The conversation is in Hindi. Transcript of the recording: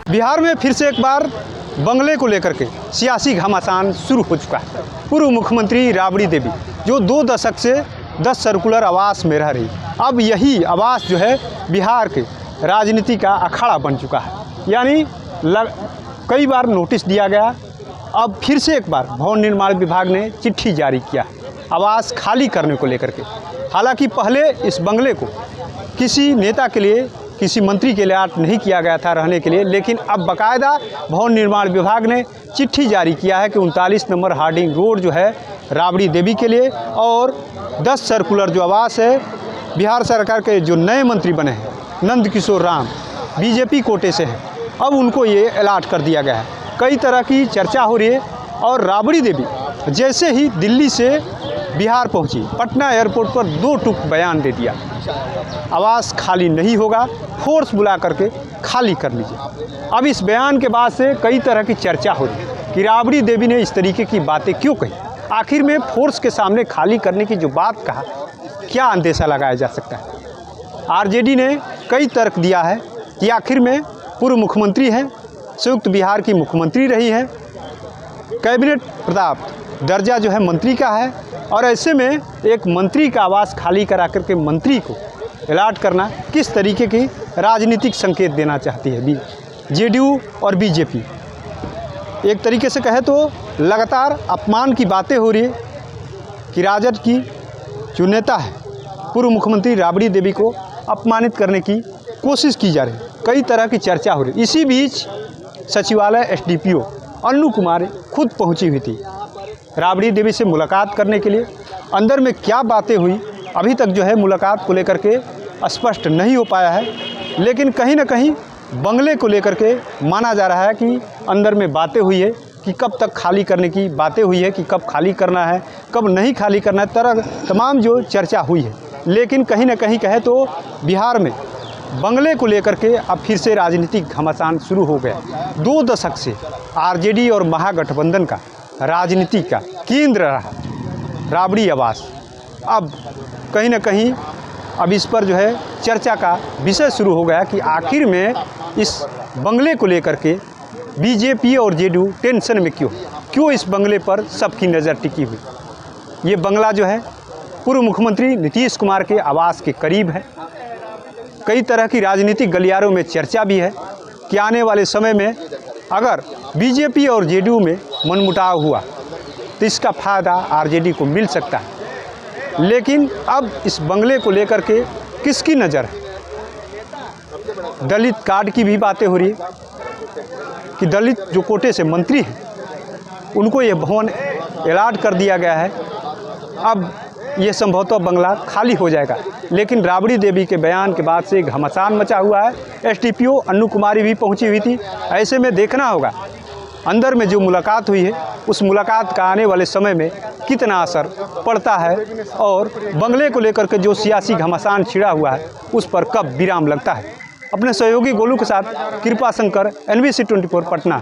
बिहार में फिर से एक बार बंगले को लेकर के सियासी घमासान शुरू हो चुका है। पूर्व मुख्यमंत्री राबड़ी देवी जो 2 दशक से 10 सर्कुलर आवास में रह रही, अब यही आवास जो है बिहार के राजनीति का अखाड़ा बन चुका है। यानी कई बार नोटिस दिया गया, अब फिर से एक बार भवन निर्माण विभाग ने चिट्ठी जारी किया आवास खाली करने को लेकर के। हालांकि पहले इस बंगले को किसी नेता के लिए, किसी मंत्री के लिए अलॉट नहीं किया गया था रहने के लिए, लेकिन अब बाकायदा भवन निर्माण विभाग ने चिट्ठी जारी किया है कि 39 नंबर हार्डिंग रोड जो है राबड़ी देवी के लिए, और 10 सर्कुलर जो आवास है बिहार सरकार के जो नए मंत्री बने हैं नंद किशोर राम बीजेपी कोटे से हैं, अब उनको ये अलॉट कर दिया गया है। कई तरह की चर्चा हो रही है, और राबड़ी देवी जैसे ही दिल्ली से बिहार पहुंची, पटना एयरपोर्ट पर 2 टूक बयान दे दिया, आवास खाली नहीं होगा, फोर्स बुला करके खाली कर लीजिए। अब इस बयान के बाद से कई तरह की चर्चा हो रही है कि राबड़ी देवी ने इस तरीके की बातें क्यों कही। आखिर में फोर्स के सामने खाली करने की जो बात कहा, क्या अंदेशा लगाया जा सकता है। आरजेडी ने कई तर्क दिया है कि आखिर में पूर्व मुख्यमंत्री हैं, संयुक्त बिहार की मुख्यमंत्री रही है, कैबिनेट प्रताप दर्जा जो है मंत्री का है, और ऐसे में एक मंत्री का आवास खाली करा करके मंत्री को अलॉट करना किस तरीके की राजनीतिक संकेत देना चाहती है जेडीयू और बीजेपी। एक तरीके से कहे तो लगातार अपमान की बातें हो रही है कि राजद की जो नेता है पूर्व मुख्यमंत्री राबड़ी देवी को अपमानित करने की कोशिश की जा रही है। कई तरह की चर्चा हो रही। इसी बीच सचिवालय एसडीपीओ अन्नू कुमार खुद पहुंची हुई थी राबड़ी देवी से मुलाकात करने के लिए। अंदर में क्या बातें हुई अभी तक जो है मुलाकात को लेकर के स्पष्ट नहीं हो पाया है, लेकिन कहीं ना कहीं बंगले को लेकर के माना जा रहा है कि अंदर में बातें हुई है कि कब तक खाली करने की बातें हुई है, कि कब खाली करना है, कब नहीं खाली करना है, तरह तमाम जो चर्चा हुई है। लेकिन कहीं ना कहीं कहे तो बिहार में बंगले को लेकर के अब फिर से राजनीतिक घमासान शुरू हो गया। 2 दशक से आरजेडी और महागठबंधन का राजनीति का केंद्र रहा राबड़ी आवास, अब कहीं ना कहीं अब इस पर जो है चर्चा का विषय शुरू हो गया कि आखिर में इस बंगले को लेकर के बीजेपी और जेडीयू टेंशन में क्यों इस बंगले पर सबकी नज़र टिकी हुई। ये बंगला जो है पूर्व मुख्यमंत्री नीतीश कुमार के आवास के करीब है। कई तरह की राजनीतिक गलियारों में चर्चा भी है कि आने वाले समय में अगर बीजेपी और जेडीयू में मनमुटाव हुआ तो इसका फ़ायदा आरजेडी को मिल सकता है। लेकिन अब इस बंगले को लेकर के किसकी नज़र है। दलित कार्ड की भी बातें हो रही है कि दलित जो कोटे से मंत्री हैं उनको ये भवन अलॉट कर दिया गया है, अब ये संभवतः बंगला खाली हो जाएगा। लेकिन राबड़ी देवी के बयान के बाद से घमासान मचा हुआ है। एसडीपीओ अन्नू कुमारी भी पहुंची हुई थी। ऐसे में देखना होगा अंदर में जो मुलाकात हुई है उस मुलाकात का आने वाले समय में कितना असर पड़ता है, और बंगले को लेकर के जो सियासी घमासान छिड़ा हुआ है उस पर कब विराम लगता है। अपने सहयोगी गोलू के साथ कृपा शंकर, NBC 24 पटना।